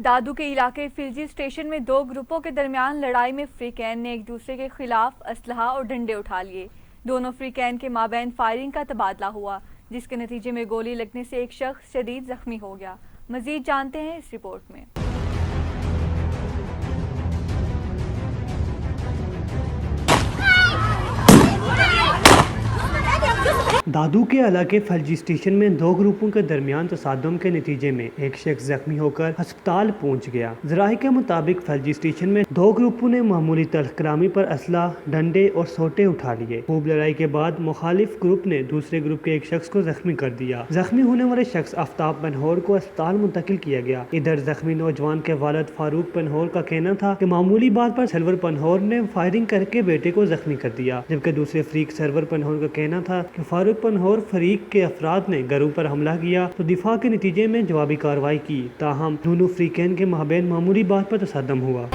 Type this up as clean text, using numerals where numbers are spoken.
दादू के इलाके फिल्जी स्टेशन में दो ग्रुपों के दरमियान लड़ाई में फ्रीकैन ने एक दूसरे के खिलाफ असलहा और डंडे उठा लिए। दोनों फ्रीकैन के माबैन फायरिंग का तबादला हुआ, जिसके नतीजे में गोली लगने से एक शख्स शदीद जख्मी हो गया। मजीद जानते हैं इस रिपोर्ट में। दादू के इलाके फल्जी स्टेशन में दो ग्रुपों के दरमियान तसादम के नतीजे में एक शख्स जख्मी होकर अस्पताल पहुंच गया। ज़राए के मुताबिक फल्जी स्टेशन में दो ग्रुपों ने मामूली तलखरामी पर असला, डंडे और सोटे उठा लिए। खूब लड़ाई के बाद मुखालिफ ग्रुप ने दूसरे ग्रुप के एक शख्स को जख्मी कर दिया। जख्मी होने वाले शख्स आफ्ताब पनहोर को अस्पताल मुंतकिल किया गया। इधर जख्मी नौजवान के वालिद फारूक पनहोर का कहना था कि मामूली बात पर सरवर पनहोर ने फायरिंग करके बेटे को जख्मी कर दिया, जबकि दूसरे फरीक सरवर पनहोर का कहना था कि फारूक पनहोर फरीक के अफराद ने घरों पर हमला किया तो दिफा के नतीजे में जवाबी कार्रवाई की। ताहम दोनों फरीकैन के माबैन मामूली बात पर तसादम हुआ।